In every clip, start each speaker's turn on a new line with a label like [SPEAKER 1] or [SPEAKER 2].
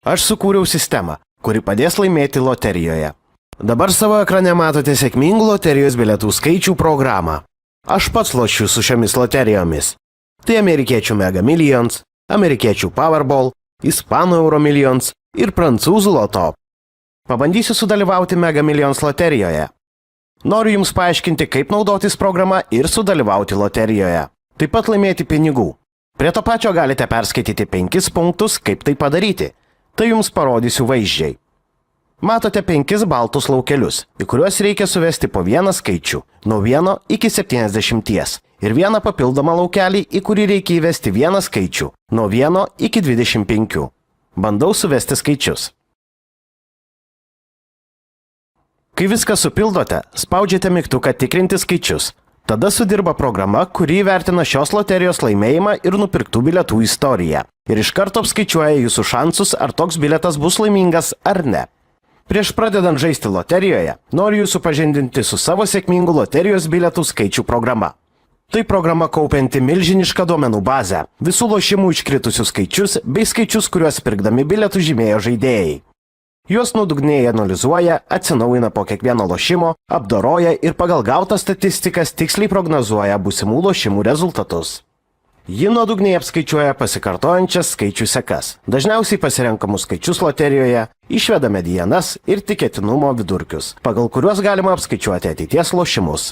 [SPEAKER 1] Aš sukūriau sistemą, kuri padės laimėti loterijoje. Dabar savo ekrane matote sėkmingų loterijos bilietų skaičių programą. Aš pats lošiu su šiomis loterijomis. Tai amerikiečių Mega Millions, amerikiečių Powerball, ispanų Euro Millions ir prancūzų loto. Pabandysiu sudalyvauti Mega Millions loterijoje. Noriu Jums paaiškinti, kaip naudotis programa ir sudalyvauti loterijoje. Taip pat laimėti pinigų. Prie to pačio galite perskaityti 5 punktus, kaip tai padaryti. Tai Jums parodysiu vaizdžiai. Matote 5 baltus laukelius, į kuriuos reikia suvesti po vieną skaičių, nuo 1 iki 70, ir vieną papildomą laukelį, į kurį reikia įvesti vieną skaičių, nuo 1 iki 25. Bandau suvesti skaičius. Kai viską supildote, spaudžiate mygtuką tikrinti skaičius. Tada sudirba programa, kuri įvertina šios loterijos laimėjimą ir nupirktų bilietų istoriją. Ir iš karto apskaičiuoja Jūsų šansus, ar toks bilietas bus laimingas ar ne. Prieš pradedant žaisti loterijoje, noriu Jūs supažindinti su savo sėkmingų loterijos bilietų skaičių programa. Tai programa kaupianti milžinišką duomenų bazę, visų lošimų iškritusių skaičius bei skaičius, kuriuos pirkdami bilietų žymėjo žaidėjai. Juos nuodugniai analizuoja, atsinaujina po kiekvieno lošimo, apdoroja ir pagal gautas statistikas tiksliai prognozuoja būsimų lošimų rezultatus. Ji nuodugniai apskaičiuoja pasikartojančias skaičių sekas, dažniausiai pasirenkamus skaičius loterijoje, išveda medianas ir tikėtinumo vidurkius, pagal kuriuos galima apskaičiuoti ateities lošimus.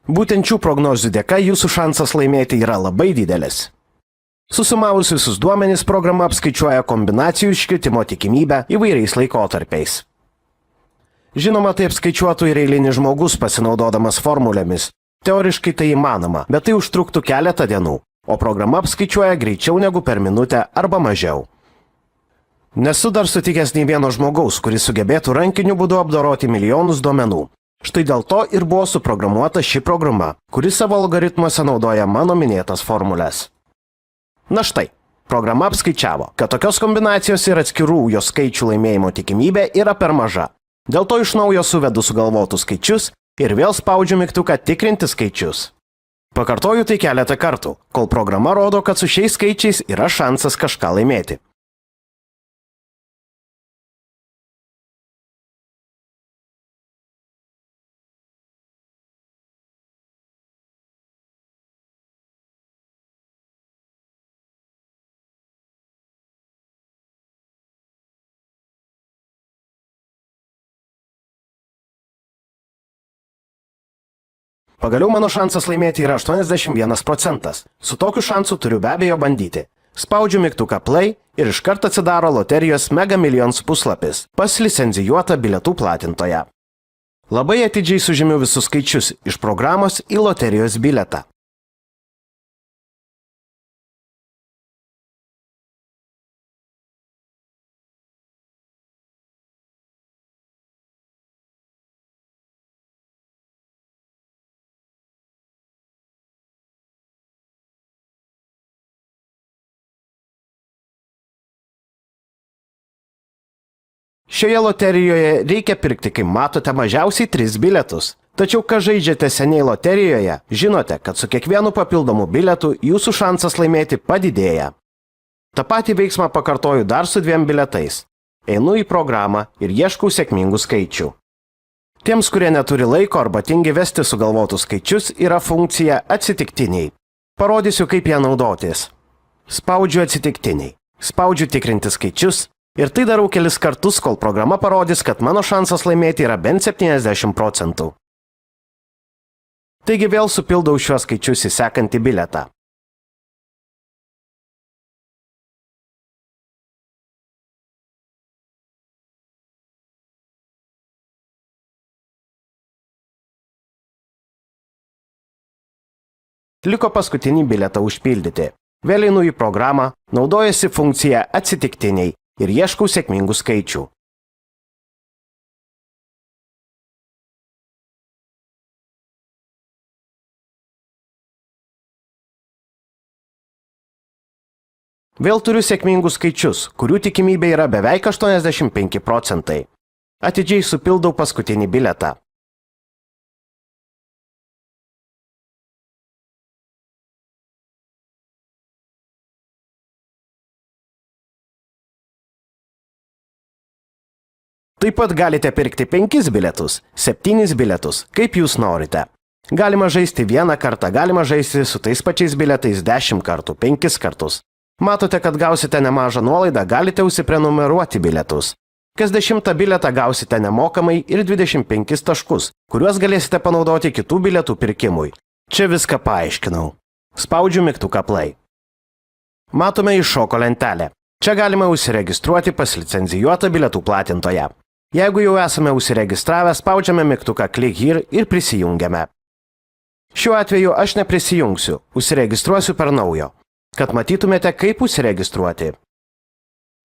[SPEAKER 1] Būtent šių prognozių dėka Jūsų šansas laimėti yra labai didelis. Susumavus visus duomenis, programa apskaičiuoja kombinacijų iškritimo tikimybę įvairiais laikotarpiais. Žinoma, tai apskaičiuotų ir eilinis žmogus pasinaudodamas formulėmis. Teoriškai tai įmanoma, bet tai užtruktų keletą dienų, o programa apskaičiuoja greičiau negu per minutę arba mažiau. Nesu dar sutikęs nei vieno žmogaus, kuris sugebėtų rankiniu būdu apdoroti milijonus duomenų. Štai dėl to ir buvo suprogramuota ši programa, kuri savo algoritmuose naudoja mano minėtas formulės. Na štai, programa apskaičiavo, kad tokios kombinacijos ir atskirų jos skaičių laimėjimo tikimybė yra per maža. Dėl to iš naujo suvedu sugalvotus skaičius ir vėl spaudžiu mygtuką tikrinti skaičius. Pakartoju tai keletą kartų, kol programa rodo, kad su šiais skaičiais yra šansas kažką laimėti. Pagaliau mano šansas laimėti yra 81 procentas. Su tokiu šansu turiu be abejo bandyti. Spaudžiu mygtuką Play ir iškart atsidaro loterijos Mega Millions puslapis pas licencijuotą bilietų platintoją. Labai atidžiai sužymiu visus skaičius iš programos į loterijos bilietą. Šioje loterijoje reikia pirkti, kaip matote, mažiausiai 3 bilietus. Tačiau, kai žaidžiate seniai loterijoje, žinote, kad su kiekvienu papildomu bilietu Jūsų šansas laimėti padidėja. Ta patį veiksmą pakartoju dar su 2 bilietais. Einu į programą ir ieškau sėkmingų skaičių. Tiems, kurie neturi laiko arba tingi vesti sugalvotus skaičius, yra funkcija atsitiktiniai. Parodysiu, kaip ją naudotis. Spaudžiu atsitiktiniai. Spaudžiu tikrinti skaičius. Ir tai darau kelis kartus, kol programa parodys, kad mano šansas laimėti yra bent 70 procentų. Taigi vėl supildau šiuos skaičius į sekantį bilietą. Liko paskutinį bilietą užpildyti. Vėl einu į programą, naudojasi funkcija atsitiktiniai ir ieškau sėkmingų skaičių. Vėl turiu sėkmingus skaičius, kurių tikimybė yra beveik 85 procentai. Atidžiai supildau paskutinį bilietą. Taip pat galite pirkti 5 bilietus, 7 bilietus, kaip jūs norite. Galima žaisti 1 kartą, galima žaisti su tais pačiais bilietais 10 kartų, 5 kartus. Matote, kad gausite nemažą nuolaidą, galite užsiprenumeruoti bilietus. Kas 10 bilietą gausite nemokamai ir 25 taškus, kuriuos galėsite panaudoti kitų bilietų pirkimui. Čia viską paaiškinau. Spaudžiu mygtuką play. Matome iššoko lentelę. Čia galima užsiregistruoti pas licencijuotą bilietų platintoją. Jeigu jau esame užsiregistravę, spaudžiame mygtuką click here ir prisijungiame. Šiuo atveju aš neprisijungsiu, užsiregistruosiu per naujo, kad matytumėte, kaip užsiregistruoti.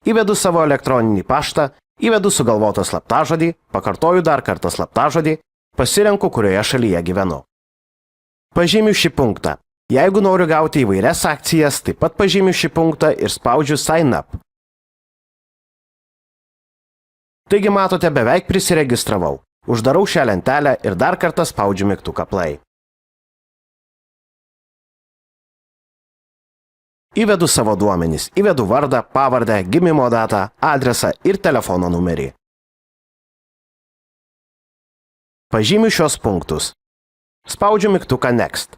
[SPEAKER 1] Įvedu savo elektroninį paštą, įvedu sugalvotą slaptažodį, pakartoju dar kartą slaptažodį, pasirenku, kurioje šalyje gyvenu. Pažymiu šį punktą. Jeigu noriu gauti įvairias akcijas, taip pat pažymiu šį punktą ir spaudžiu sign up. Taigi matote, beveik prisiregistravau. Uždarau šią lentelę ir dar kartą spaudžiu mygtuką play. Įvedu savo duomenis, įvedu vardą, pavardę, gimimo datą, adresą ir telefono numerį. Pažymiu šios punktus. Spaudžiu mygtuką next.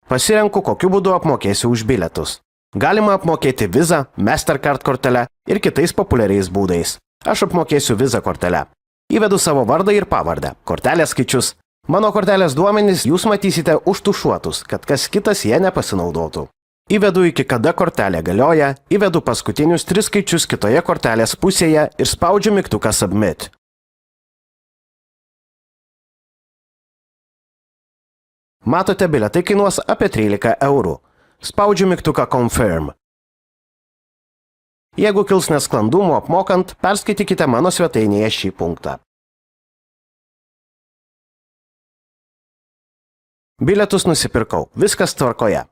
[SPEAKER 1] Pasirenku, kokiu būdu apmokėsiu už bilietus. Galima apmokėti Visa, Mastercard kortele ir kitais populiariais būdais. Aš apmokėsiu Visa kortele. Įvedu savo vardą ir pavardę, kortelės skaičius. Mano kortelės duomenys jūs matysite užtušuotus, kad kas kitas jie nepasinaudotų. Įvedu iki kada kortelė galioja, įvedu paskutinius 3 skaičius kitoje kortelės pusėje ir spaudžiu mygtuką submit. Matote, bilietai kainuos apie 13 eurų. Spaudžiu mygtuką confirm. Jeigu kils nesklandumų apmokant, perskaitykite mano svetainėje šį punktą. Bilietus nusipirkau. Viskas tvarkoje.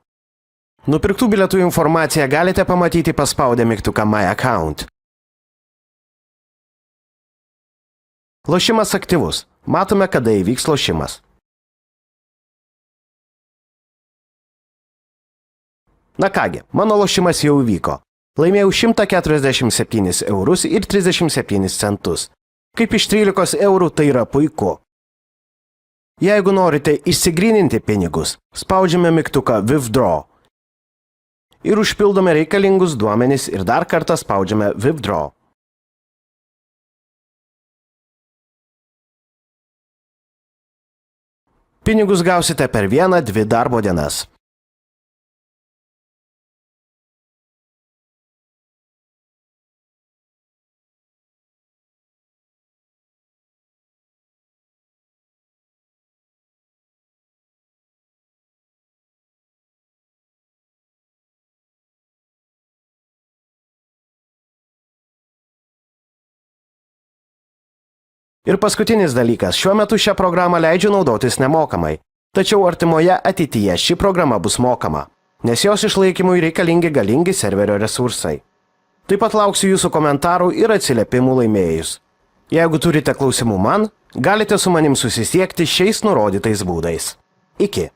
[SPEAKER 1] Nupirktų bilietų informaciją galite pamatyti paspaudę mygtuką My Account. Lošimas aktyvus. Matome, kada įvyks lošimas. Na kągi, mano lošimas jau įvyko. Laimėjau 147 eurus ir 37 centus. Kaip iš 13 eurų tai yra puiku. Jeigu norite išsigryninti pinigus, spaudžiame mygtuką Withdraw. Ir užpildome reikalingus duomenis ir dar kartą spaudžiame Withdraw. Pinigus gausite per 1-2 darbo dienas. Ir paskutinis dalykas, šiuo metu šią programą leidžiu naudotis nemokamai. Tačiau artimoje ateityje ši programa bus mokama, nes jos išlaikymui reikalingi galingi serverio resursai. Taip pat lauksiu jūsų komentarų ir atsiliepimų laimėjus. Jeigu turite klausimų man, galite su manim susisiekti šiais nurodytais būdais. Iki.